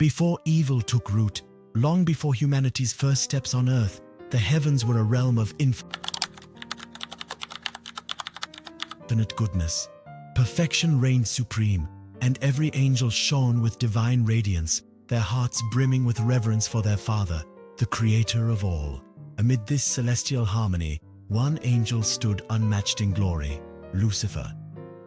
Before evil took root, long before humanity's first steps on earth, the heavens were a realm of infinite goodness. Perfection reigned supreme, and every angel shone with divine radiance, their hearts brimming with reverence for their Father, the Creator of all. Amid this celestial harmony, one angel stood unmatched in glory, Lucifer.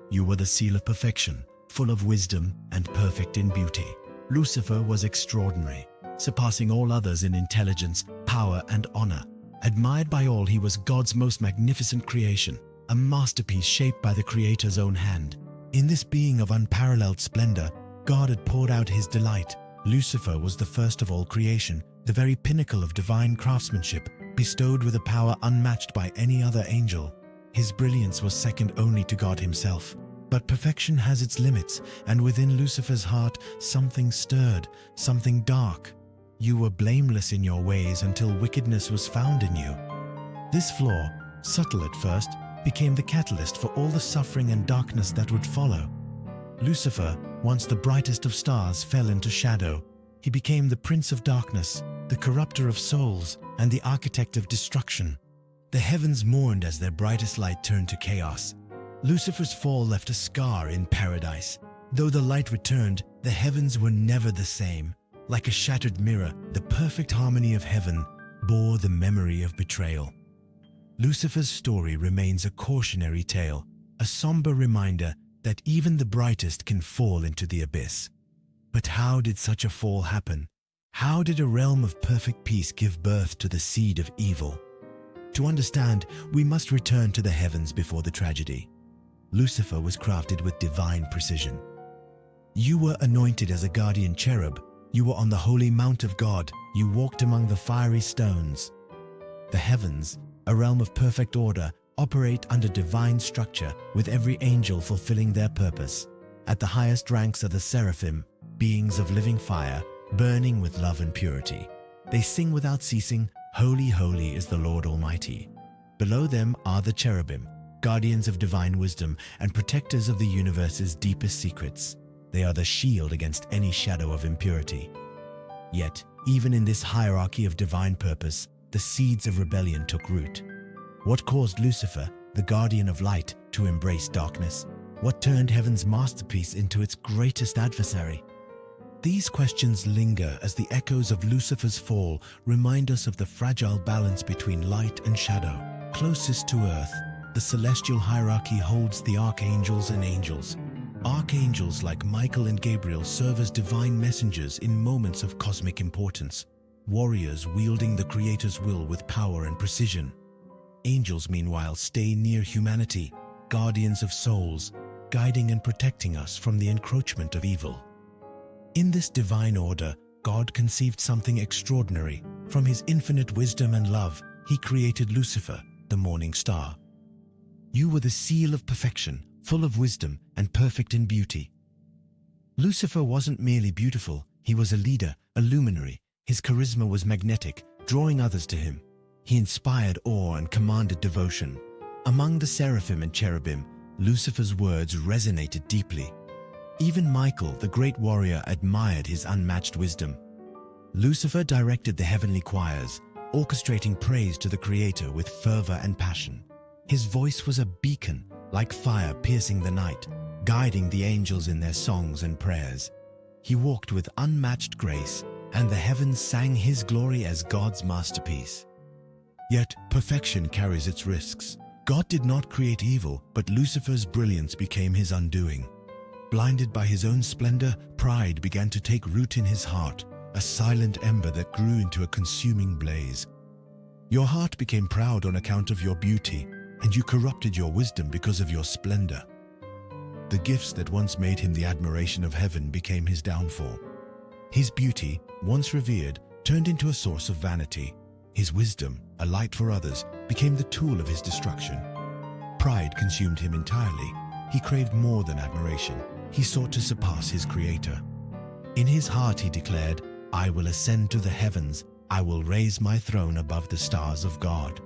You were the seal of perfection, full of wisdom and perfect in beauty. Lucifer was extraordinary, surpassing all others in intelligence, power, and honor. Admired by all, he was God's most magnificent creation, a masterpiece shaped by the Creator's own hand. In this being of unparalleled splendor, God had poured out his delight. Lucifer was the first of all creation, the very pinnacle of divine craftsmanship, bestowed with a power unmatched by any other angel. His brilliance was second only to God himself. But perfection has its limits, and within Lucifer's heart something stirred, something dark. You were blameless in your ways until wickedness was found in you. This flaw, subtle at first, became the catalyst for all the suffering and darkness that would follow. Lucifer, once the brightest of stars, fell into shadow. He became the prince of darkness, the corrupter of souls, and the architect of destruction. The heavens mourned as their brightest light turned to chaos. Lucifer's fall left a scar in paradise. Though the light returned, the heavens were never the same. Like a shattered mirror, the perfect harmony of heaven bore the memory of betrayal. Lucifer's story remains a cautionary tale, a somber reminder that even the brightest can fall into the abyss. But how did such a fall happen? How did a realm of perfect peace give birth to the seed of evil? To understand, we must return to the heavens before the tragedy. Lucifer was crafted with divine precision. You were anointed as a guardian cherub. You were on the holy mount of God. You walked among the fiery stones. The heavens, a realm of perfect order, operate under divine structure, with every angel fulfilling their purpose. At the highest ranks are the seraphim, beings of living fire, burning with love and purity. They sing without ceasing, "Holy, holy is the Lord Almighty." Below them are the cherubim, guardians of divine wisdom and protectors of the universe's deepest secrets. They are the shield against any shadow of impurity. Yet, even in this hierarchy of divine purpose, the seeds of rebellion took root. What caused Lucifer, the guardian of light, to embrace darkness? What turned heaven's masterpiece into its greatest adversary? These questions linger as the echoes of Lucifer's fall remind us of the fragile balance between light and shadow. Closest to earth, the celestial hierarchy holds the archangels and angels. Archangels like Michael and Gabriel serve as divine messengers in moments of cosmic importance, warriors wielding the Creator's will with power and precision. Angels, meanwhile, stay near humanity, guardians of souls, guiding and protecting us from the encroachment of evil. In this divine order, God conceived something extraordinary. From his infinite wisdom and love, he created Lucifer, the morning star. You were the seal of perfection, full of wisdom and perfect in beauty. Lucifer wasn't merely beautiful, he was a leader, a luminary. His charisma was magnetic, drawing others to him. He inspired awe and commanded devotion. Among the seraphim and cherubim, Lucifer's words resonated deeply. Even Michael, the great warrior, admired his unmatched wisdom. Lucifer directed the heavenly choirs, orchestrating praise to the Creator with fervor and passion. His voice was a beacon, like fire piercing the night, guiding the angels in their songs and prayers. He walked with unmatched grace, and the heavens sang his glory as God's masterpiece. Yet, perfection carries its risks. God did not create evil, but Lucifer's brilliance became his undoing. Blinded by his own splendor, pride began to take root in his heart, a silent ember that grew into a consuming blaze. Your heart became proud on account of your beauty, and you corrupted your wisdom because of your splendor. The gifts that once made him the admiration of heaven became his downfall. His beauty, once revered, turned into a source of vanity. His wisdom, a light for others, became the tool of his destruction. Pride consumed him entirely. He craved more than admiration. He sought to surpass his Creator. In his heart he declared, "I will ascend to the heavens. I will raise my throne above the stars of God."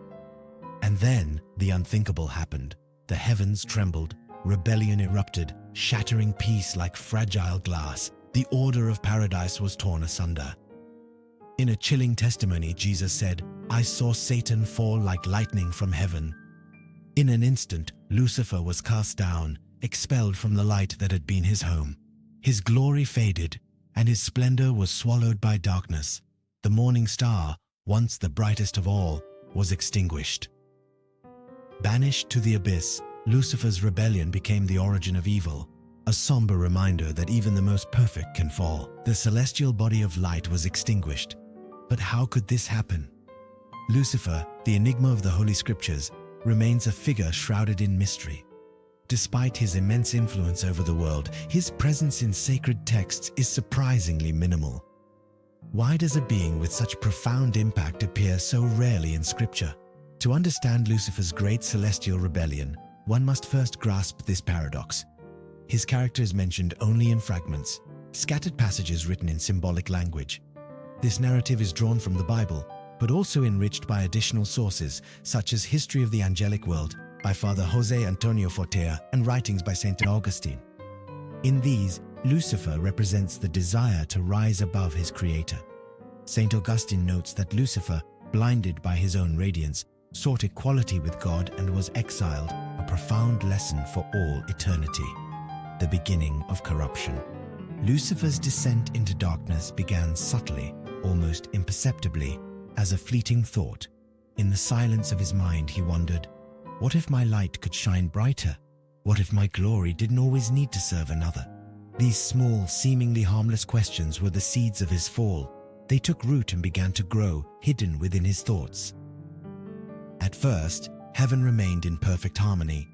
And then the unthinkable happened. The heavens trembled, rebellion erupted, shattering peace like fragile glass. The order of paradise was torn asunder. In a chilling testimony, Jesus said, "I saw Satan fall like lightning from heaven." In an instant, Lucifer was cast down, expelled from the light that had been his home. His glory faded, and his splendor was swallowed by darkness. The morning star, once the brightest of all, was extinguished. Banished to the abyss, Lucifer's rebellion became the origin of evil, a somber reminder that even the most perfect can fall. The celestial body of light was extinguished. But how could this happen? Lucifer, the enigma of the Holy Scriptures, remains a figure shrouded in mystery. Despite his immense influence over the world, his presence in sacred texts is surprisingly minimal. Why does a being with such profound impact appear so rarely in Scripture? To understand Lucifer's great celestial rebellion, one must first grasp this paradox. His character is mentioned only in fragments, scattered passages written in symbolic language. This narrative is drawn from the Bible, but also enriched by additional sources such as History of the Angelic World by Father José Antonio Fortea and writings by Saint Augustine. In these, Lucifer represents the desire to rise above his creator. Saint Augustine notes that Lucifer, blinded by his own radiance, sought equality with God and was exiled, a profound lesson for all eternity. The beginning of corruption. Lucifer's descent into darkness began subtly, almost imperceptibly, as a fleeting thought. In the silence of his mind, he wondered, what if my light could shine brighter? What if my glory didn't always need to serve another? These small, seemingly harmless questions were the seeds of his fall. They took root and began to grow, hidden within his thoughts. At first, heaven remained in perfect harmony.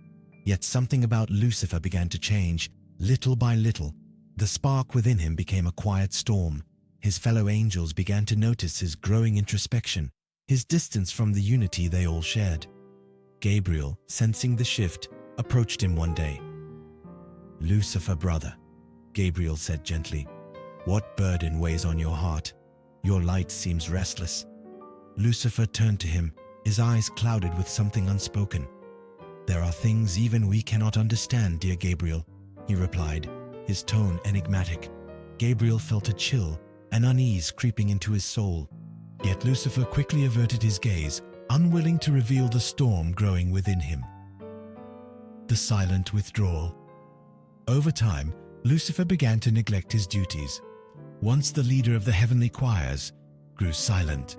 Yet something about Lucifer began to change, little by little. The spark within him became a quiet storm. His fellow angels began to notice his growing introspection, his distance from the unity they all shared. Gabriel, sensing the shift, approached him one day. "Lucifer, brother," Gabriel said gently, "what burden weighs on your heart? Your light seems restless." Lucifer turned to him, his eyes clouded with something unspoken. "There are things even we cannot understand, dear Gabriel," he replied, his tone enigmatic. Gabriel felt a chill, an unease creeping into his soul. Yet Lucifer quickly averted his gaze, unwilling to reveal the storm growing within him. The silent withdrawal. Over time, Lucifer began to neglect his duties. Once the leader of the heavenly choirs, grew silent.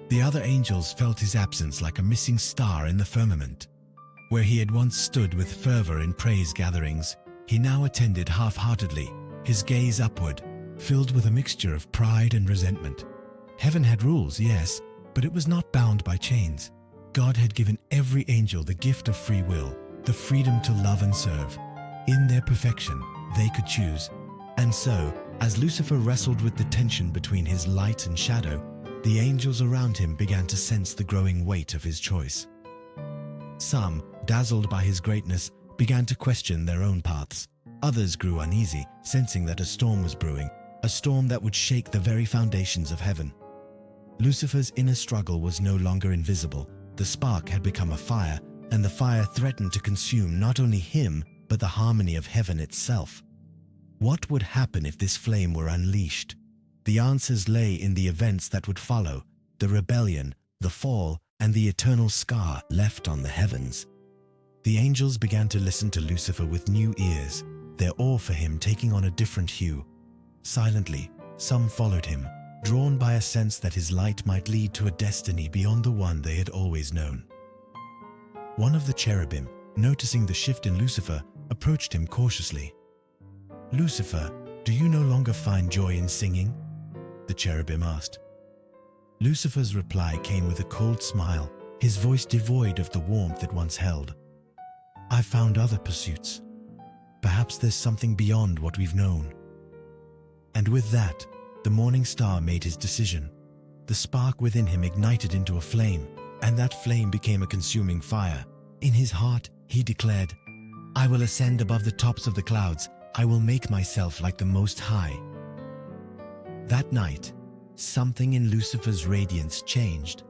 The other angels felt his absence like a missing star in the firmament. Where he had once stood with fervor in praise gatherings, he now attended half-heartedly, his gaze upward, filled with a mixture of pride and resentment. Heaven had rules, yes, but it was not bound by chains. God had given every angel the gift of free will, the freedom to love and serve. In their perfection, they could choose. And so, as Lucifer wrestled with the tension between his light and shadow, the angels around him began to sense the growing weight of his choice. Some, dazzled by his greatness, began to question their own paths. Others grew uneasy, sensing that a storm was brewing, a storm that would shake the very foundations of heaven. Lucifer's inner struggle was no longer invisible. The spark had become a fire, and the fire threatened to consume not only him, but the harmony of heaven itself. What would happen if this flame were unleashed? The answers lay in the events that would follow, the rebellion, the fall, and the eternal scar left on the heavens. The angels began to listen to Lucifer with new ears, their awe for him taking on a different hue. Silently, some followed him, drawn by a sense that his light might lead to a destiny beyond the one they had always known. One of the cherubim, noticing the shift in Lucifer, approached him cautiously. "Lucifer, do you no longer find joy in singing?" the cherubim asked. Lucifer's reply came with a cold smile, his voice devoid of the warmth it once held. "I've found other pursuits. Perhaps there's something beyond what we've known." And with that, the morning star made his decision. The spark within him ignited into a flame, and that flame became a consuming fire. In his heart, he declared, "I will ascend above the tops of the clouds. I will make myself like the Most High." That night, something in Lucifer's radiance changed.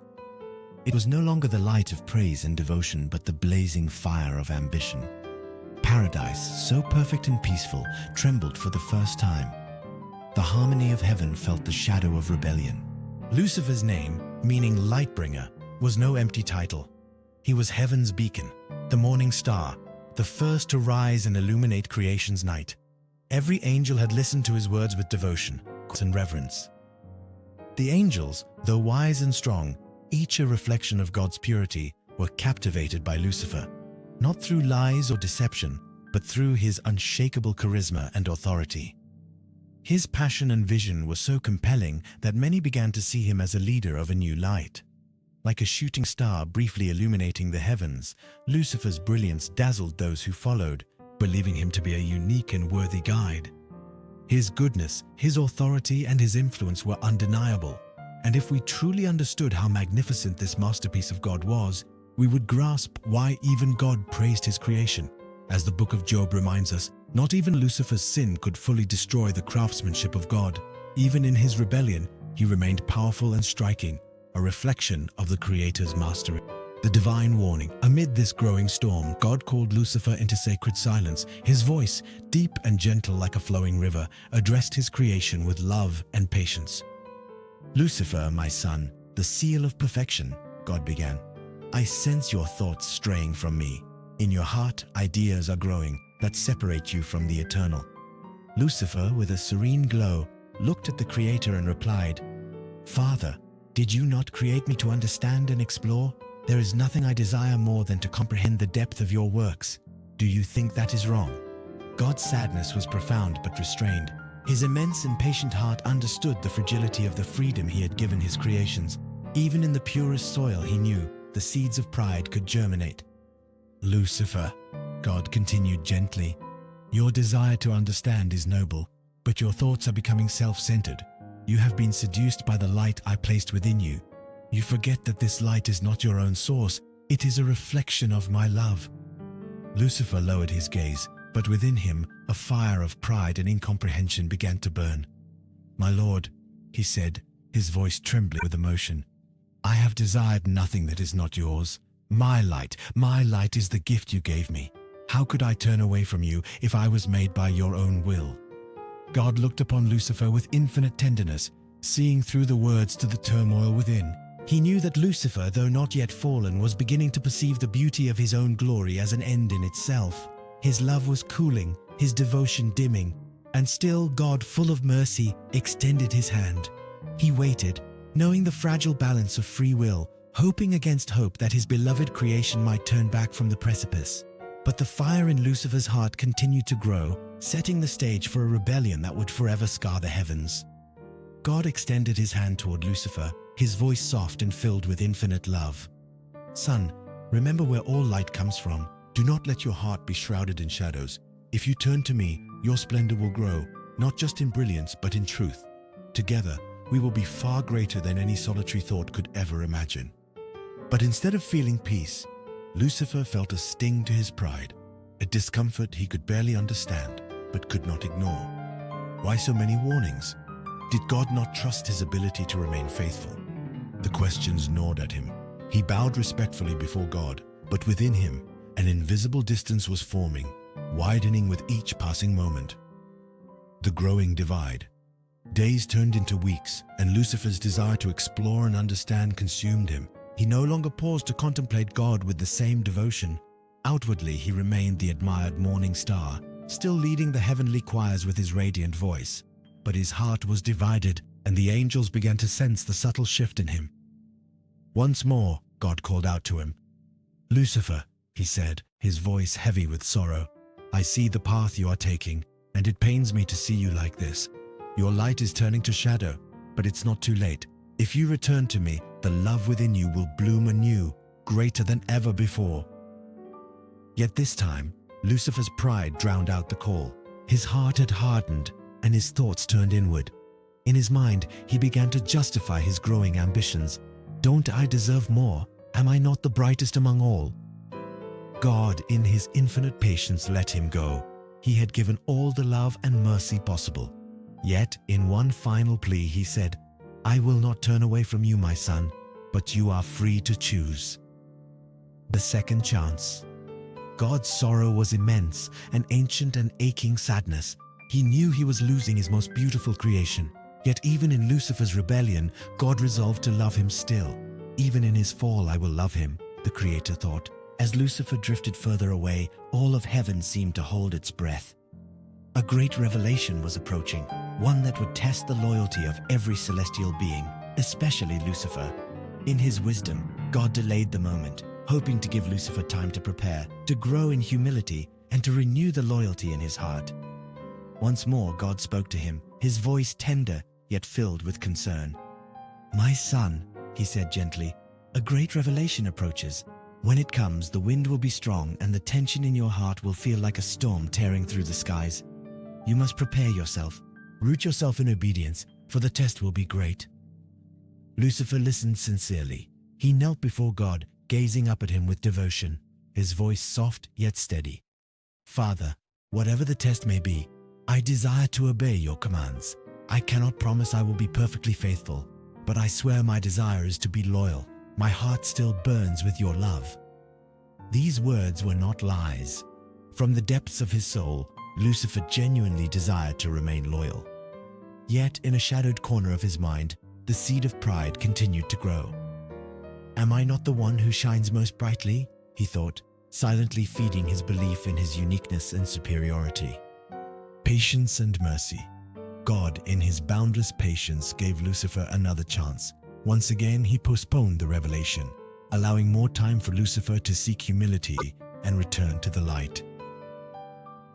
It was no longer the light of praise and devotion, but the blazing fire of ambition. Paradise, so perfect and peaceful, trembled for the first time. the harmony of heaven felt the shadow of rebellion. Lucifer's name, meaning Lightbringer, was no empty title. He was heaven's beacon, the morning star, the first to rise and illuminate creation's night. Every angel had listened to his words with devotion and reverence. The angels, though wise and strong, each a reflection of God's purity, were captivated by Lucifer, not through lies or deception, but through his unshakable charisma and authority. His passion and vision were so compelling that many began to see him as a leader of a new light. Like a shooting star briefly illuminating the heavens, Lucifer's brilliance dazzled those who followed, believing him to be a unique and worthy guide. His goodness, his authority, and his influence were undeniable, and if we truly understood how magnificent this masterpiece of God was, we would grasp why even God praised his creation. As the book of Job reminds us, not even Lucifer's sin could fully destroy the craftsmanship of God. Even in his rebellion, he remained powerful and striking, a reflection of the Creator's mastery. The divine warning. Amid this growing storm, God called Lucifer into sacred silence. His voice, deep and gentle like a flowing river, addressed his creation with love and patience. "Lucifer, my son, the seal of perfection," God began. "I sense your thoughts straying from me. In your heart, ideas are growing that separate you from the eternal." Lucifer, with a serene glow, looked at the Creator and replied, "Father, did you not create me to understand and explore? There is nothing I desire more than to comprehend the depth of your works. Do you think that is wrong?" God's sadness was profound but restrained. His immense and patient heart understood the fragility of the freedom he had given his creations. Even in the purest soil, he knew the seeds of pride could germinate. "Lucifer," God continued gently, "your desire to understand is noble, but your thoughts are becoming self-centered. You have been seduced by the light I placed within you. You forget that this light is not your own source, it is a reflection of my love." Lucifer lowered his gaze, but within him a fire of pride and incomprehension began to burn. "My Lord," he said, his voice trembling with emotion, "I have desired nothing that is not yours. My light is the gift you gave me. How could I turn away from you if I was made by your own will?" God looked upon Lucifer with infinite tenderness, seeing through the words to the turmoil within. He knew that Lucifer, though not yet fallen, was beginning to perceive the beauty of his own glory as an end in itself. His love was cooling, his devotion dimming, and still God, full of mercy, extended his hand. He waited, knowing the fragile balance of free will, hoping against hope that his beloved creation might turn back from the precipice. But the fire in Lucifer's heart continued to grow, setting the stage for a rebellion that would forever scar the heavens. God extended his hand toward Lucifer, his voice soft and filled with infinite love. "Son, remember where all light comes from. Do not let your heart be shrouded in shadows. If you turn to me, your splendor will grow, not just in brilliance, but in truth. Together, we will be far greater than any solitary thought could ever imagine." But instead of feeling peace, Lucifer felt a sting to his pride, a discomfort he could barely understand, but could not ignore. Why so many warnings? Did God not trust his ability to remain faithful? The questions gnawed at him. He bowed respectfully before God, but within him, an invisible distance was forming, widening with each passing moment. The growing divide. Days turned into weeks, and Lucifer's desire to explore and understand consumed him. He no longer paused to contemplate God with the same devotion. Outwardly, he remained the admired morning star, still leading the heavenly choirs with his radiant voice. But his heart was divided, and the angels began to sense the subtle shift in him. Once more, God called out to him. "Lucifer," he said, his voice heavy with sorrow, "I see the path you are taking, and it pains me to see you like this. Your light is turning to shadow, but it's not too late. If you return to me, the love within you will bloom anew, greater than ever before." Yet this time, Lucifer's pride drowned out the call. His heart had hardened, and his thoughts turned inward. In his mind, he began to justify his growing ambitions. "Don't I deserve more? Am I not the brightest among all?" God, in his infinite patience, let him go. He had given all the love and mercy possible. Yet, in one final plea, he said, "I will not turn away from you, my son, but you are free to choose." The second chance. God's sorrow was immense, an ancient and aching sadness. He knew he was losing his most beautiful creation. Yet even in Lucifer's rebellion, God resolved to love him still. Even in his fall, I will love him, the Creator thought. As Lucifer drifted further away, all of heaven seemed to hold its breath. A great revelation was approaching, one that would test the loyalty of every celestial being, especially Lucifer. In his wisdom, God delayed the moment, hoping to give Lucifer time to prepare, to grow in humility, and to renew the loyalty in his heart. Once more, God spoke to him, his voice tender, yet filled with concern. "My son," he said gently, "a great revelation approaches. When it comes, the wind will be strong and the tension in your heart will feel like a storm tearing through the skies. You must prepare yourself. Root yourself in obedience, for the test will be great." Lucifer listened sincerely. He knelt before God, gazing up at him with devotion, his voice soft yet steady. "Father, whatever the test may be, I desire to obey your commands. I cannot promise I will be perfectly faithful, but I swear my desire is to be loyal. My heart still burns with your love." These words were not lies. From the depths of his soul, Lucifer genuinely desired to remain loyal. Yet, in a shadowed corner of his mind, the seed of pride continued to grow. "Am I not the one who shines most brightly?" he thought, silently feeding his belief in his uniqueness and superiority. Patience and mercy. God, in his boundless patience, gave Lucifer another chance. Once again, he postponed the revelation, allowing more time for Lucifer to seek humility and return to the light.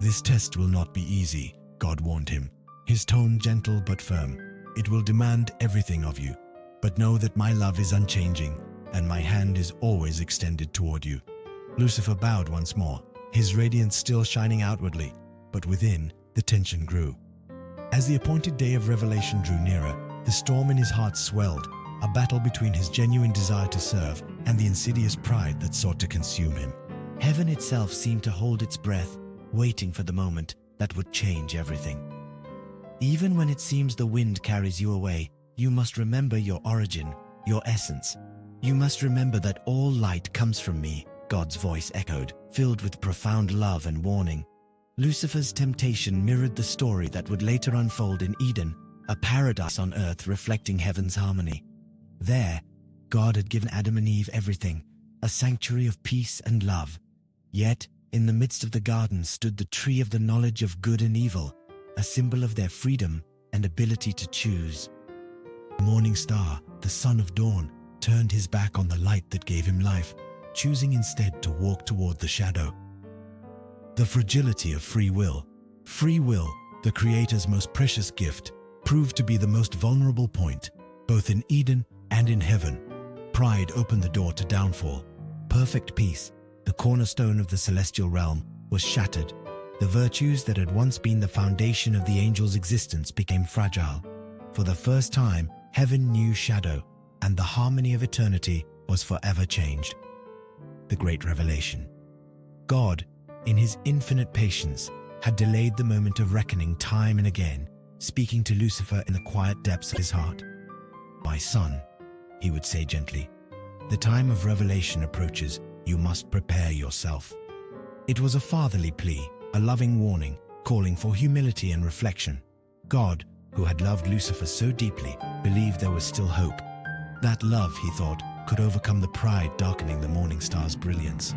"This test will not be easy," God warned him, his tone gentle but firm. "It will demand everything of you, but know that my love is unchanging and my hand is always extended toward you." Lucifer bowed once more, his radiance still shining outwardly, but within, the tension grew. As the appointed day of revelation drew nearer, the storm in his heart swelled, a battle between his genuine desire to serve and the insidious pride that sought to consume him. Heaven itself seemed to hold its breath, waiting for the moment that would change everything. "Even when it seems the wind carries you away, you must remember your origin, your essence. You must remember that all light comes from me," God's voice echoed, filled with profound love and warning. Lucifer's temptation mirrored the story that would later unfold in Eden, a paradise on earth reflecting heaven's harmony. There, God had given Adam and Eve everything, a sanctuary of peace and love. Yet, in the midst of the garden stood the tree of the knowledge of good and evil, a symbol of their freedom and ability to choose. The morning star, the son of dawn, turned his back on the light that gave him life, choosing instead to walk toward the shadow. The fragility of free will. Free will, the Creator's most precious gift, proved to be the most vulnerable point, both in Eden and in heaven. Pride opened the door to downfall. Perfect peace, the cornerstone of the celestial realm, was shattered. The virtues that had once been the foundation of the angel's existence became fragile. For the first time, heaven knew shadow, and the harmony of eternity was forever changed. The great revelation. God, in his infinite patience, had delayed the moment of reckoning time and again, speaking to Lucifer in the quiet depths of his heart. "My son," he would say gently, "the time of revelation approaches. You must prepare yourself." It was a fatherly plea, a loving warning, calling for humility and reflection. God, who had loved Lucifer so deeply, believed there was still hope. That love, he thought, could overcome the pride darkening the morning star's brilliance.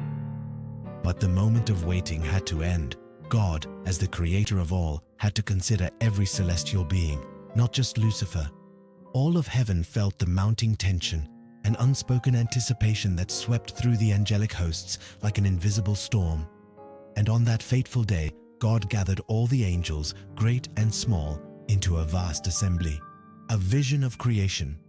But the moment of waiting had to end. God, as the creator of all, had to consider every celestial being, not just Lucifer. All of heaven felt the mounting tension, an unspoken anticipation that swept through the angelic hosts like an invisible storm. And on that fateful day, God gathered all the angels, great and small, into a vast assembly, a vision of creation.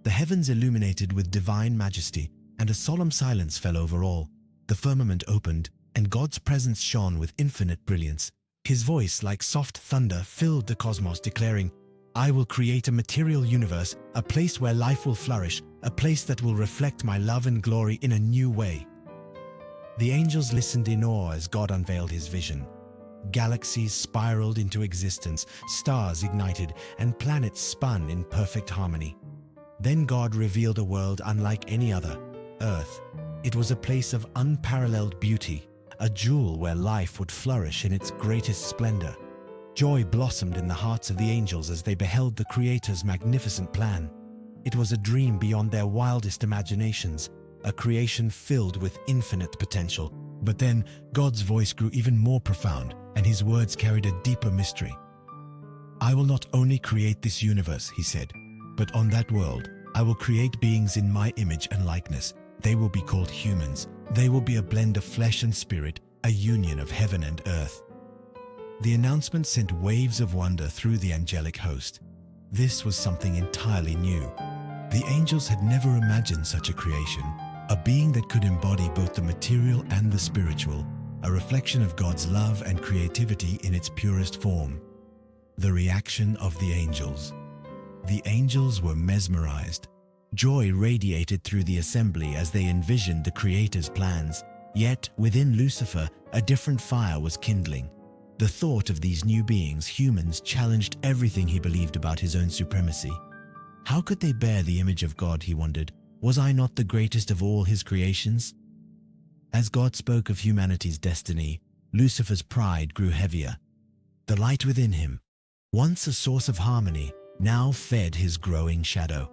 The heavens illuminated with divine majesty, and a solemn silence fell over all. The firmament opened, and God's presence shone with infinite brilliance. His voice, like soft thunder, filled the cosmos, declaring, "I will create a material universe, a place where life will flourish, a place that will reflect my love and glory in a new way." The angels listened in awe as God unveiled his vision. Galaxies spiraled into existence, stars ignited, and planets spun in perfect harmony. Then God revealed a world unlike any other, Earth. It was a place of unparalleled beauty, a jewel where life would flourish in its greatest splendor. Joy blossomed in the hearts of the angels as they beheld the Creator's magnificent plan. It was a dream beyond their wildest imaginations, a creation filled with infinite potential. But then God's voice grew even more profound, and his words carried a deeper mystery. "I will not only create this universe," he said, "but on that world, I will create beings in my image and likeness. They will be called humans. They will be a blend of flesh and spirit, a union of heaven and earth." The announcement sent waves of wonder through the angelic host. This was something entirely new. The angels had never imagined such a creation, a being that could embody both the material and the spiritual, a reflection of God's love and creativity in its purest form. The reaction of the angels. The angels were mesmerized. Joy radiated through the assembly as they envisioned the Creator's plans. Yet, within Lucifer, a different fire was kindling. The thought of these new beings, humans, challenged everything he believed about his own supremacy. How could they bear the image of God, he wondered? Was I not the greatest of all his creations? As God spoke of humanity's destiny, Lucifer's pride grew heavier. The light within him, once a source of harmony, now fed his growing shadow.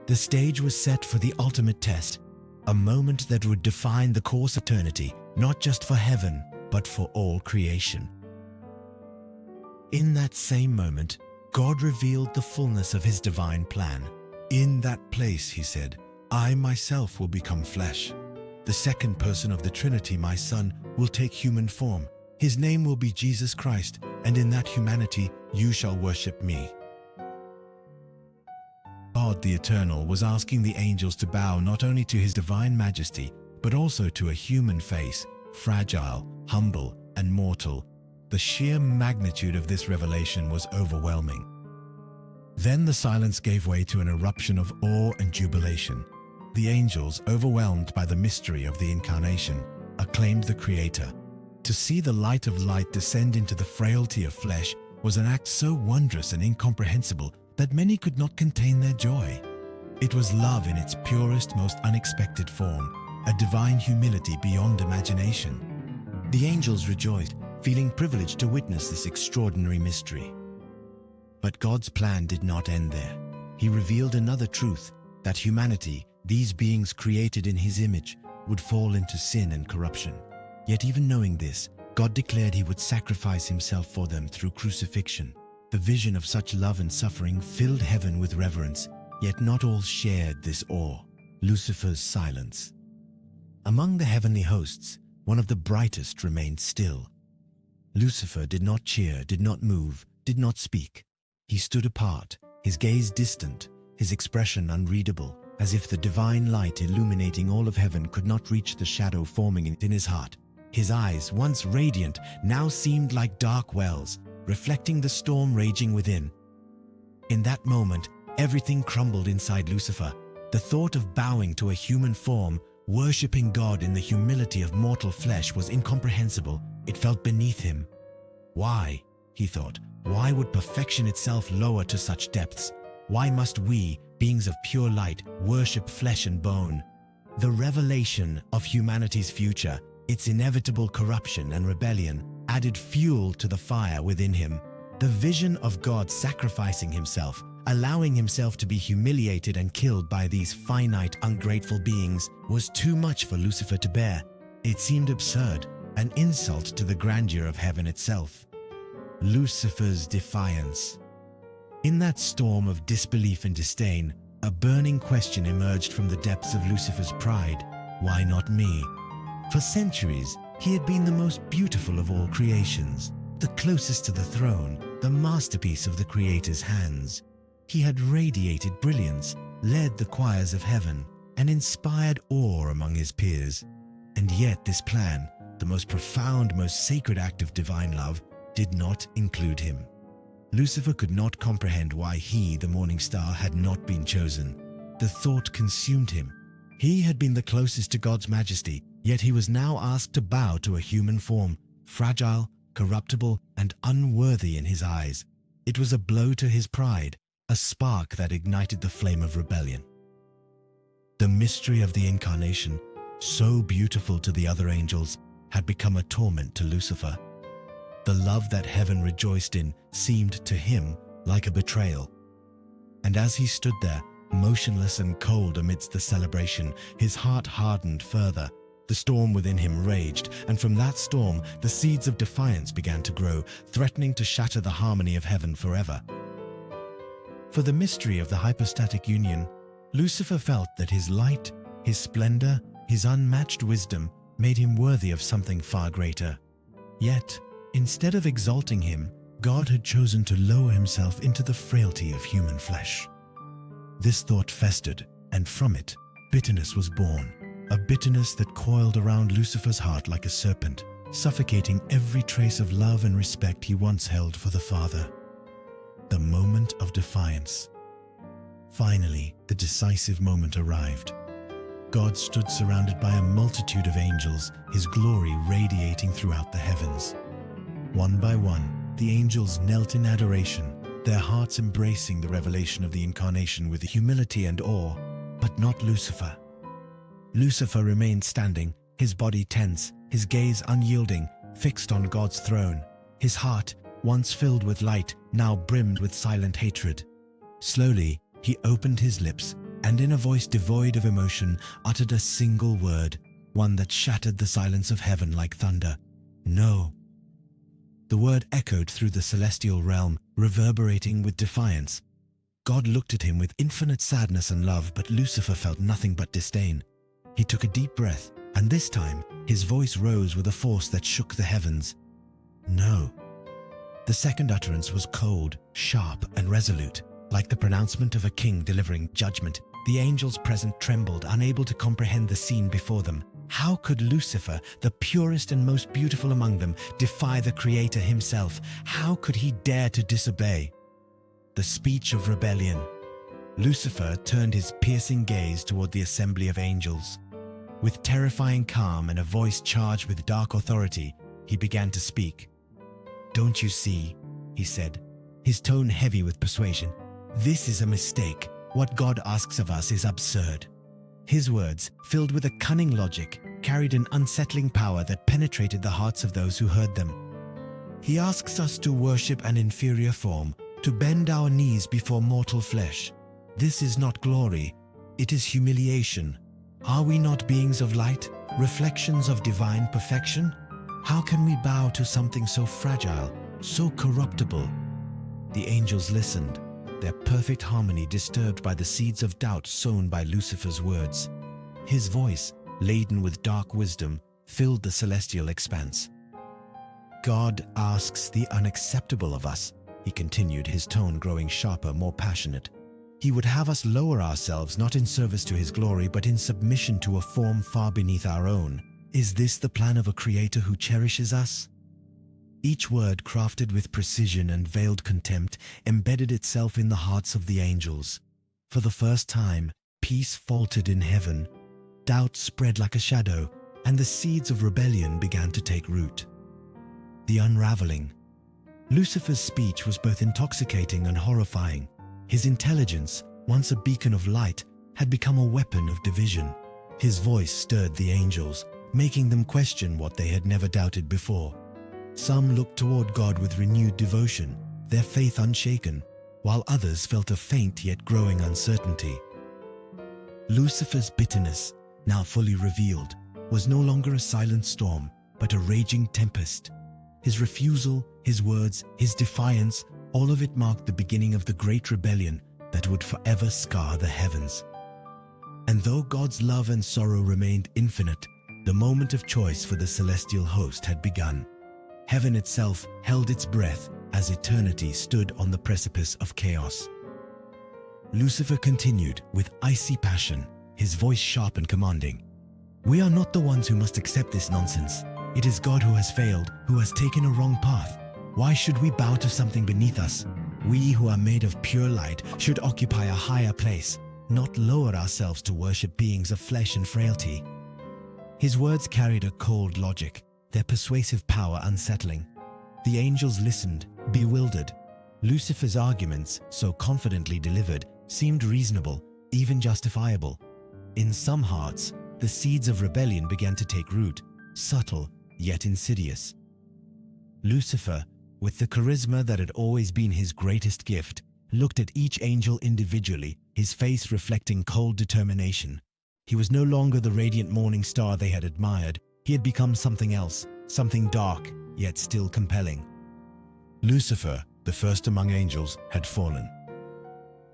The stage was set for the ultimate test, a moment that would define the course of eternity, not just for heaven, but for all creation. In that same moment, God revealed the fullness of his divine plan. "In that place," he said, "I myself will become flesh. The second person of the Trinity, my Son, will take human form. His name will be Jesus Christ, and in that humanity you shall worship me." God the Eternal was asking the angels to bow not only to his divine majesty, but also to a human face, fragile, humble, and mortal. The sheer magnitude of this revelation was overwhelming. Then the silence gave way to an eruption of awe and jubilation. The angels, overwhelmed by the mystery of the Incarnation, acclaimed the Creator. To see the light of light descend into the frailty of flesh was an act so wondrous and incomprehensible that many could not contain their joy. It was love in its purest, most unexpected form, a divine humility beyond imagination. The angels rejoiced, feeling privileged to witness this extraordinary mystery. But God's plan did not end there. He revealed another truth, that humanity, these beings created in his image, would fall into sin and corruption. Yet even knowing this, God declared he would sacrifice himself for them through crucifixion. The vision of such love and suffering filled heaven with reverence, yet not all shared this awe. Lucifer's silence. Among the heavenly hosts, one of the brightest remained still. Lucifer did not cheer, did not move, did not speak. He stood apart, his gaze distant, his expression unreadable, as if the divine light illuminating all of heaven could not reach the shadow forming in his heart. His eyes, once radiant, now seemed like dark wells, reflecting the storm raging within. In that moment, everything crumbled inside Lucifer. The thought of bowing to a human form, worshipping God in the humility of mortal flesh, was incomprehensible. It felt beneath him. Why, he thought, why would perfection itself lower to such depths? Why must we, beings of pure light, worship flesh and bone? The revelation of humanity's future, its inevitable corruption and rebellion, added fuel to the fire within him. The vision of God sacrificing himself, allowing himself to be humiliated and killed by these finite, ungrateful beings, was too much for Lucifer to bear. It seemed absurd, an insult to the grandeur of heaven itself. Lucifer's defiance. In that storm of disbelief and disdain, a burning question emerged from the depths of Lucifer's pride. Why not me? For centuries, he had been the most beautiful of all creations, the closest to the throne, the masterpiece of the Creator's hands. He had radiated brilliance, led the choirs of heaven, and inspired awe among his peers. And yet this plan, the most profound, most sacred act of divine love, did not include him. Lucifer could not comprehend why he, the morning star, had not been chosen. The thought consumed him. He had been the closest to God's majesty, yet he was now asked to bow to a human form, fragile, corruptible, and unworthy in his eyes. It was a blow to his pride, a spark that ignited the flame of rebellion. The mystery of the Incarnation, so beautiful to the other angels, had become a torment to Lucifer. The love that heaven rejoiced in seemed to him like a betrayal. And as he stood there, motionless and cold amidst the celebration, his heart hardened further. The storm within him raged, and from that storm the seeds of defiance began to grow, threatening to shatter the harmony of heaven forever. For the mystery of the hypostatic union, Lucifer felt that his light, his splendor, his unmatched wisdom made him worthy of something far greater. Yet, instead of exalting him, God had chosen to lower himself into the frailty of human flesh. This thought festered, and from it, bitterness was born, a bitterness that coiled around Lucifer's heart like a serpent, suffocating every trace of love and respect he once held for the Father. The moment of defiance. Finally, the decisive moment arrived. God stood surrounded by a multitude of angels, his glory radiating throughout the heavens. One by one, the angels knelt in adoration, their hearts embracing the revelation of the Incarnation with humility and awe, but not Lucifer. Lucifer remained standing, his body tense, his gaze unyielding, fixed on God's throne. His heart, once filled with light, now brimmed with silent hatred. Slowly, he opened his lips, and in a voice devoid of emotion, uttered a single word, one that shattered the silence of heaven like thunder. No. The word echoed through the celestial realm, reverberating with defiance. God looked at him with infinite sadness and love, but Lucifer felt nothing but disdain. He took a deep breath, and this time, his voice rose with a force that shook the heavens. No. The second utterance was cold, sharp, and resolute, like the pronouncement of a king delivering judgment. The angels present trembled, unable to comprehend the scene before them. How could Lucifer, the purest and most beautiful among them, defy the Creator himself? How could he dare to disobey? The speech of rebellion. Lucifer turned his piercing gaze toward the assembly of angels. With terrifying calm and a voice charged with dark authority, he began to speak. "Don't you see?" he said, his tone heavy with persuasion. "This is a mistake. What God asks of us is absurd." His words, filled with a cunning logic, carried an unsettling power that penetrated the hearts of those who heard them. He asks us to worship an inferior form, to bend our knees before mortal flesh. This is not glory, it is humiliation. Are we not beings of light, reflections of divine perfection? How can we bow to something so fragile, so corruptible? The angels listened, their perfect harmony disturbed by the seeds of doubt sown by Lucifer's words. His voice, laden with dark wisdom, filled the celestial expanse. God asks the unacceptable of us, he continued, his tone growing sharper, more passionate. He would have us lower ourselves not in service to his glory, but in submission to a form far beneath our own. Is this the plan of a Creator who cherishes us? Each word, crafted with precision and veiled contempt, embedded itself in the hearts of the angels. For the first time, peace faltered in heaven. Doubt spread like a shadow, and the seeds of rebellion began to take root. The unraveling. Lucifer's speech was both intoxicating and horrifying. His intelligence, once a beacon of light, had become a weapon of division. His voice stirred the angels, making them question what they had never doubted before. Some looked toward God with renewed devotion, their faith unshaken, while others felt a faint yet growing uncertainty. Lucifer's bitterness, now fully revealed, was no longer a silent storm, but a raging tempest. His refusal, his words, his defiance, all of it marked the beginning of the great rebellion that would forever scar the heavens. And though God's love and sorrow remained infinite, the moment of choice for the celestial host had begun. Heaven itself held its breath as eternity stood on the precipice of chaos. Lucifer continued with icy passion, his voice sharp and commanding. "We are not the ones who must accept this nonsense. It is God who has failed, who has taken a wrong path. Why should we bow to something beneath us? We who are made of pure light should occupy a higher place, not lower ourselves to worship beings of flesh and frailty." His words carried a cold logic, their persuasive power unsettling. The angels listened, bewildered. Lucifer's arguments, so confidently delivered, seemed reasonable, even justifiable. In some hearts, the seeds of rebellion began to take root, subtle yet insidious. Lucifer, with the charisma that had always been his greatest gift, looked at each angel individually, his face reflecting cold determination. He was no longer the radiant morning star they had admired. He had become something else, something dark, yet still compelling. Lucifer, the first among angels, had fallen.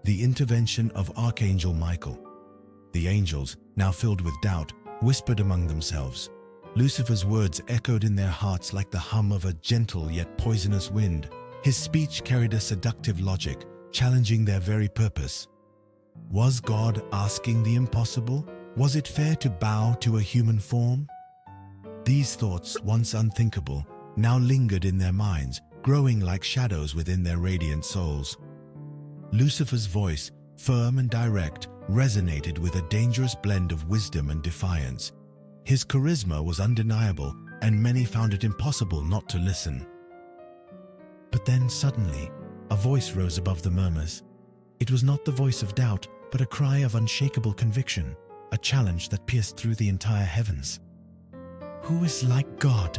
The intervention of Archangel Michael. The angels, now filled with doubt, whispered among themselves. Lucifer's words echoed in their hearts like the hum of a gentle yet poisonous wind. His speech carried a seductive logic, challenging their very purpose. Was God asking the impossible? Was it fair to bow to a human form? These thoughts, once unthinkable, now lingered in their minds, growing like shadows within their radiant souls. Lucifer's voice, firm and direct, resonated with a dangerous blend of wisdom and defiance. His charisma was undeniable, and many found it impossible not to listen. But then suddenly, a voice rose above the murmurs. It was not the voice of doubt, but a cry of unshakable conviction, a challenge that pierced through the entire heavens. "Who is like God?"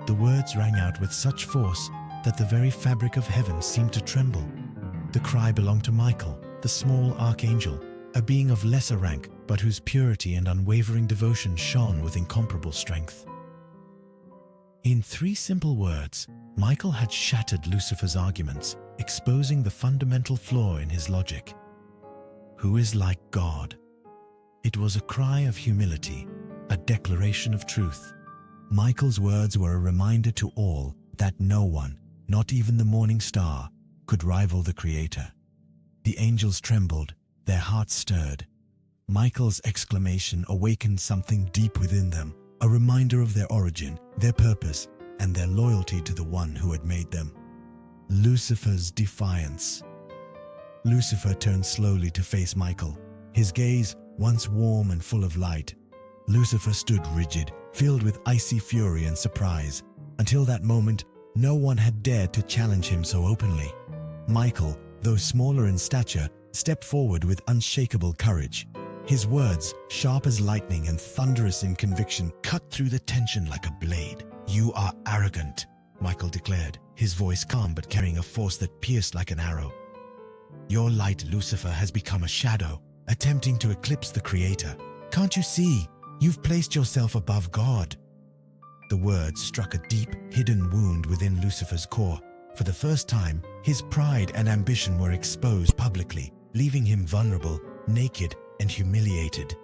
The words rang out with such force that the very fabric of heaven seemed to tremble. The cry belonged to Michael, the small archangel, a being of lesser rank, but whose purity and unwavering devotion shone with incomparable strength. In 3 simple words, Michael had shattered Lucifer's arguments, exposing the fundamental flaw in his logic. Who is like God? It was a cry of humility, a declaration of truth. Michael's words were a reminder to all that no one, not even the morning star, could rival the Creator. The angels trembled, their hearts stirred. Michael's exclamation awakened something deep within them, a reminder of their origin, their purpose, and their loyalty to the one who had made them. Lucifer's defiance. Lucifer turned slowly to face Michael, his gaze once warm and full of light. Lucifer stood rigid, filled with icy fury and surprise. Until that moment, no one had dared to challenge him so openly. Michael, though smaller in stature, stepped forward with unshakable courage. His words, sharp as lightning and thunderous in conviction, cut through the tension like a blade. "You are arrogant," Michael declared, his voice calm but carrying a force that pierced like an arrow. "Your light, Lucifer, has become a shadow, attempting to eclipse the Creator. Can't you see? You've placed yourself above God." The words struck a deep, hidden wound within Lucifer's core. For the first time, his pride and ambition were exposed publicly, leaving him vulnerable, naked, and humiliated.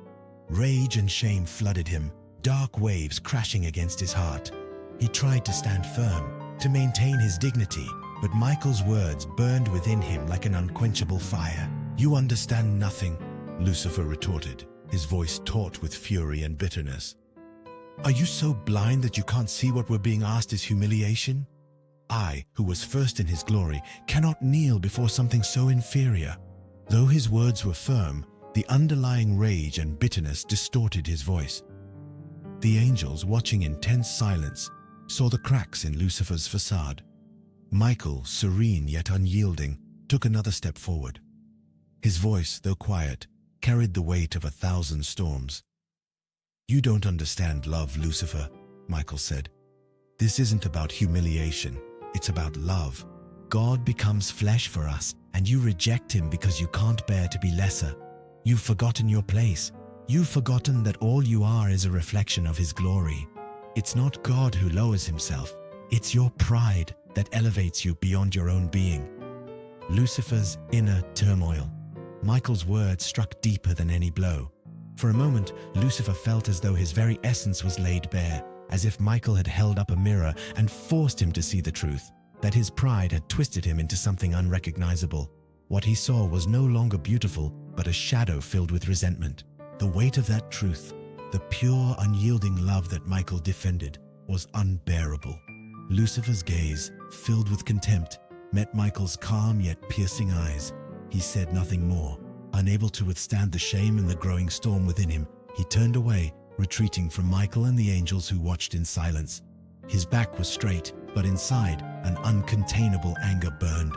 Rage and shame flooded him, dark waves crashing against his heart. He tried to stand firm, to maintain his dignity, but Michael's words burned within him like an unquenchable fire. "You understand nothing," Lucifer retorted, his voice taut with fury and bitterness. "Are you so blind that you can't see what we're being asked is humiliation? I, who was first in his glory, cannot kneel before something so inferior." Though his words were firm, the underlying rage and bitterness distorted his voice. The angels, watching in tense silence, saw the cracks in Lucifer's facade. Michael, serene yet unyielding, took another step forward. His voice, though quiet, carried the weight of 1,000 storms. "You don't understand love, Lucifer," Michael said. "This isn't about humiliation, it's about love. God becomes flesh for us, and you reject him because you can't bear to be lesser. You've forgotten your place. You've forgotten that all you are is a reflection of his glory. It's not God who lowers himself. It's your pride that elevates you beyond your own being." Lucifer's inner turmoil. Michael's words struck deeper than any blow. For a moment, Lucifer felt as though his very essence was laid bare, as if Michael had held up a mirror and forced him to see the truth, that his pride had twisted him into something unrecognizable. What he saw was no longer beautiful, but a shadow filled with resentment. The weight of that truth, the pure, unyielding love that Michael defended, was unbearable. Lucifer's gaze, filled with contempt, met Michael's calm yet piercing eyes. He said nothing more. Unable to withstand the shame and the growing storm within him, he turned away, retreating from Michael and the angels who watched in silence. His back was straight, but inside, an uncontainable anger burned.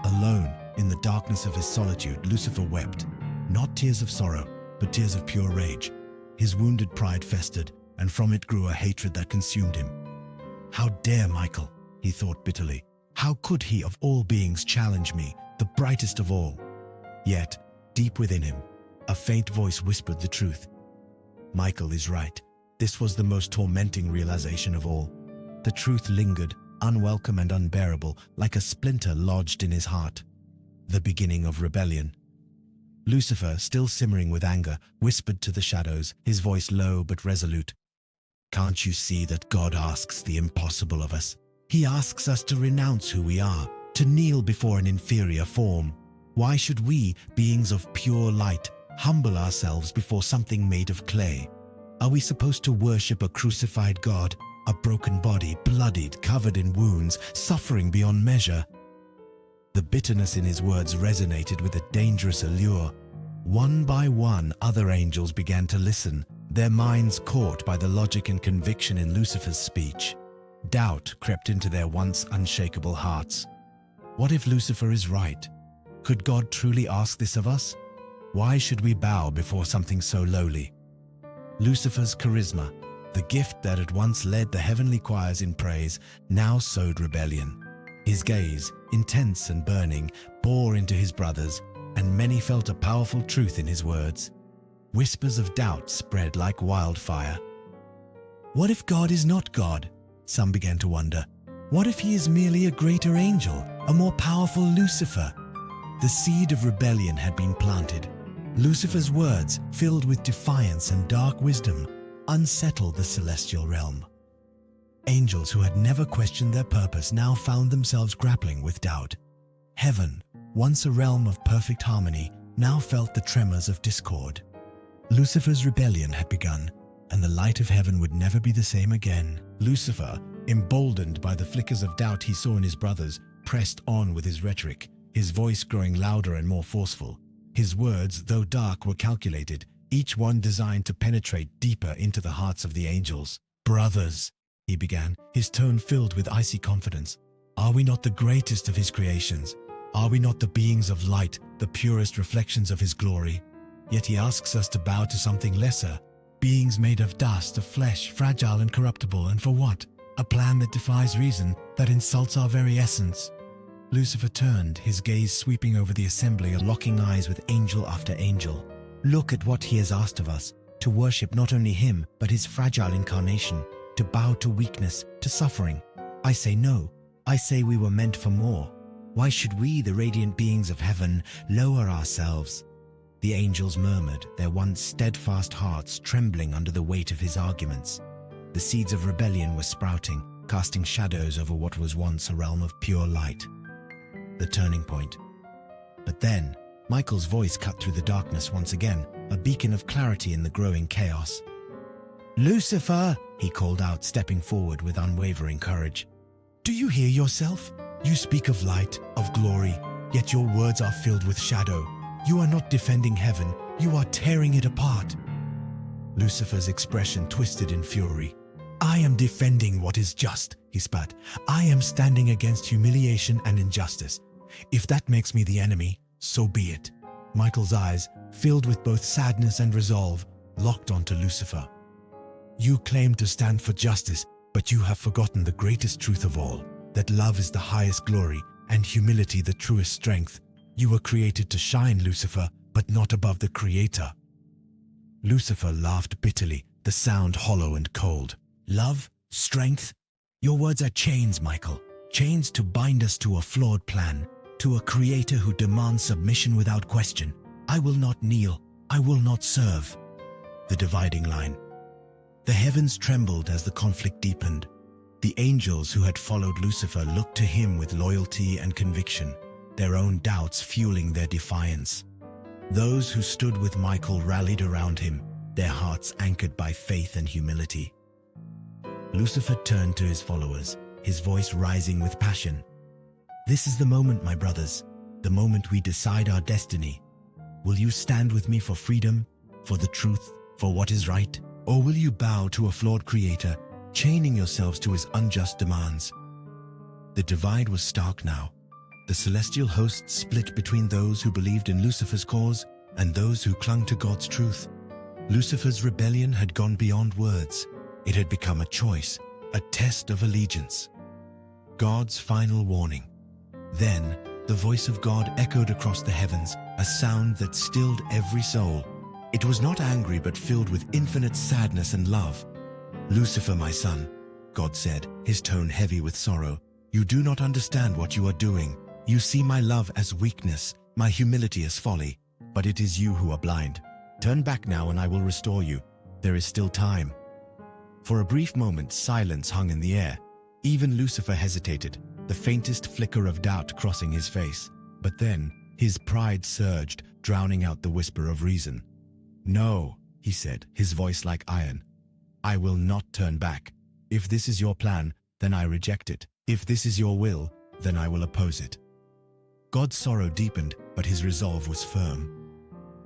Alone, in the darkness of his solitude, Lucifer wept. Not tears of sorrow, but tears of pure rage. His wounded pride festered, and from it grew a hatred that consumed him. How dare Michael, he thought bitterly. How could he of all beings challenge me, the brightest of all? Yet, deep within him, a faint voice whispered the truth. Michael is right. This was the most tormenting realization of all. The truth lingered, unwelcome and unbearable, like a splinter lodged in his heart. The beginning of rebellion. Lucifer, still simmering with anger, whispered to the shadows, his voice low but resolute. Can't you see that God asks the impossible of us? He asks us to renounce who we are, to kneel before an inferior form. Why should we, beings of pure light, humble ourselves before something made of clay? Are we supposed to worship a crucified God, a broken body, bloodied, covered in wounds, suffering beyond measure? The bitterness in his words resonated with a dangerous allure. One by one, other angels began to listen, their minds caught by the logic and conviction in Lucifer's speech. Doubt crept into their once unshakable hearts. What if Lucifer is right? Could God truly ask this of us? Why should we bow before something so lowly? Lucifer's charisma, the gift that had once led the heavenly choirs in praise, now sowed rebellion. His gaze, intense and burning, bore into his brothers, and many felt a powerful truth in his words. Whispers of doubt spread like wildfire. What if God is not God? Some began to wonder. What if he is merely a greater angel, a more powerful Lucifer? The seed of rebellion had been planted. Lucifer's words, filled with defiance and dark wisdom, unsettled the celestial realm. Angels who had never questioned their purpose now found themselves grappling with doubt. Heaven, once a realm of perfect harmony, now felt the tremors of discord. Lucifer's rebellion had begun, and the light of heaven would never be the same again. Lucifer, emboldened by the flickers of doubt he saw in his brothers, pressed on with his rhetoric, his voice growing louder and more forceful. His words, though dark, were calculated, each one designed to penetrate deeper into the hearts of the angels. Brothers, he began, his tone filled with icy confidence. Are we not the greatest of his creations? Are we not the beings of light, the purest reflections of his glory? Yet he asks us to bow to something lesser, beings made of dust, of flesh, fragile and corruptible, and for what? A plan that defies reason, that insults our very essence. Lucifer turned, his gaze sweeping over the assembly, locking eyes with angel after angel. Look at what he has asked of us, to worship not only him, but his fragile incarnation, to bow to weakness, to suffering. I say no. I say we were meant for more. Why should we, the radiant beings of heaven, lower ourselves? The angels murmured, their once steadfast hearts trembling under the weight of his arguments. The seeds of rebellion were sprouting, casting shadows over what was once a realm of pure light. The turning point. But then, Michael's voice cut through the darkness once again, a beacon of clarity in the growing chaos. Lucifer, he called out, stepping forward with unwavering courage. Do you hear yourself? You speak of light, of glory, yet your words are filled with shadow. You are not defending heaven, you are tearing it apart. Lucifer's expression twisted in fury. I am defending what is just, he spat. I am standing against humiliation and injustice. If that makes me the enemy, so be it. Michael's eyes, filled with both sadness and resolve, locked onto Lucifer. You claim to stand for justice, but you have forgotten the greatest truth of all, that love is the highest glory and humility the truest strength. You were created to shine, Lucifer, but not above the Creator. Lucifer laughed bitterly, the sound hollow and cold. Love? Strength? Your words are chains, Michael. Chains to bind us to a flawed plan, to a Creator who demands submission without question. I will not kneel. I will not serve. The dividing line. The heavens trembled as the conflict deepened. The angels who had followed Lucifer looked to him with loyalty and conviction, their own doubts fueling their defiance. Those who stood with Michael rallied around him, their hearts anchored by faith and humility. Lucifer turned to his followers, his voice rising with passion. This is the moment, my brothers, the moment we decide our destiny. Will you stand with me for freedom, for the truth, for what is right? Or will you bow to a flawed Creator, chaining yourselves to his unjust demands? The divide was stark now. The celestial host split between those who believed in Lucifer's cause and those who clung to God's truth. Lucifer's rebellion had gone beyond words. It had become a choice, a test of allegiance. God's final warning. Then, the voice of God echoed across the heavens, a sound that stilled every soul. It was not angry but filled with infinite sadness and love. "Lucifer, my son," God said, his tone heavy with sorrow, "you do not understand what you are doing. You see my love as weakness, my humility as folly, but it is you who are blind. Turn back now and I will restore you. There is still time." For a brief moment, silence hung in the air. Even Lucifer hesitated, the faintest flicker of doubt crossing his face. But then, his pride surged, drowning out the whisper of reason. "No," he said, his voice like iron. "I will not turn back. If this is your plan, then I reject it. If this is your will, then I will oppose it." God's sorrow deepened, but his resolve was firm.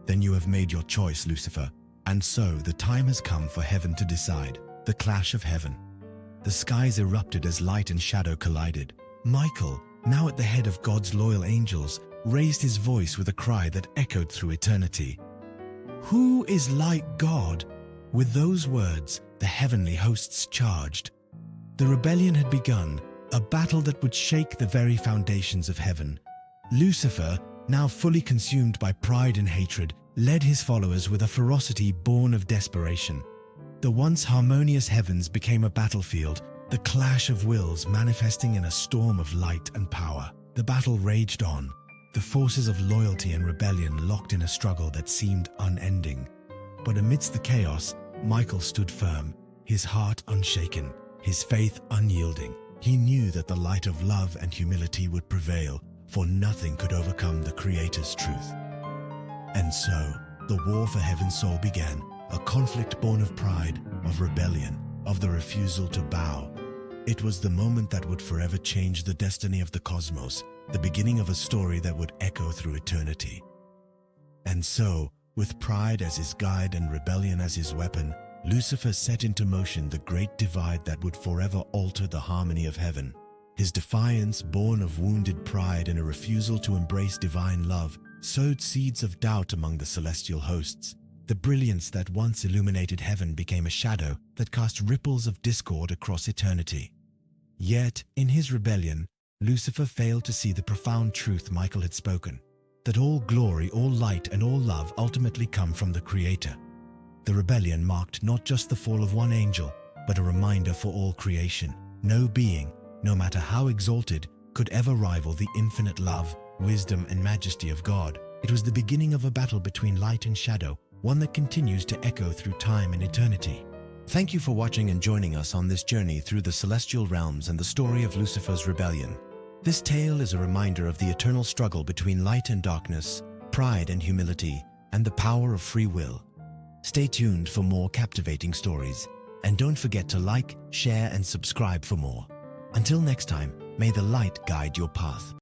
"Then you have made your choice, Lucifer, and so the time has come for heaven to decide." The clash of heaven. The skies erupted as light and shadow collided. Michael, now at the head of God's loyal angels, raised his voice with a cry that echoed through eternity. "Who is like God?" With those words, the heavenly hosts charged. The rebellion had begun, a battle that would shake the very foundations of heaven. Lucifer, now fully consumed by pride and hatred, led his followers with a ferocity born of desperation. The once harmonious heavens became a battlefield, the clash of wills manifesting in a storm of light and power. The battle raged on, the forces of loyalty and rebellion locked in a struggle that seemed unending. But amidst the chaos, Michael stood firm, his heart unshaken, his faith unyielding. He knew that the light of love and humility would prevail, for nothing could overcome the Creator's truth. And so, the war for heaven's soul began, a conflict born of pride, of rebellion, of the refusal to bow. It was the moment that would forever change the destiny of the cosmos, the beginning of a story that would echo through eternity. And so, with pride as his guide and rebellion as his weapon, Lucifer set into motion the great divide that would forever alter the harmony of heaven. His defiance, born of wounded pride and a refusal to embrace divine love, sowed seeds of doubt among the celestial hosts. The brilliance that once illuminated heaven became a shadow that cast ripples of discord across eternity. Yet, in his rebellion, Lucifer failed to see the profound truth Michael had spoken, that all glory, all light, and all love ultimately come from the Creator. The rebellion marked not just the fall of one angel, but a reminder for all creation. No being, no matter how exalted, could ever rival the infinite love, wisdom, and majesty of God. It was the beginning of a battle between light and shadow, one that continues to echo through time and eternity. Thank you for watching and joining us on this journey through the celestial realms and the story of Lucifer's rebellion. This tale is a reminder of the eternal struggle between light and darkness, pride and humility, and the power of free will. Stay tuned for more captivating stories, and don't forget to like, share, and subscribe for more. Until next time, may the light guide your path.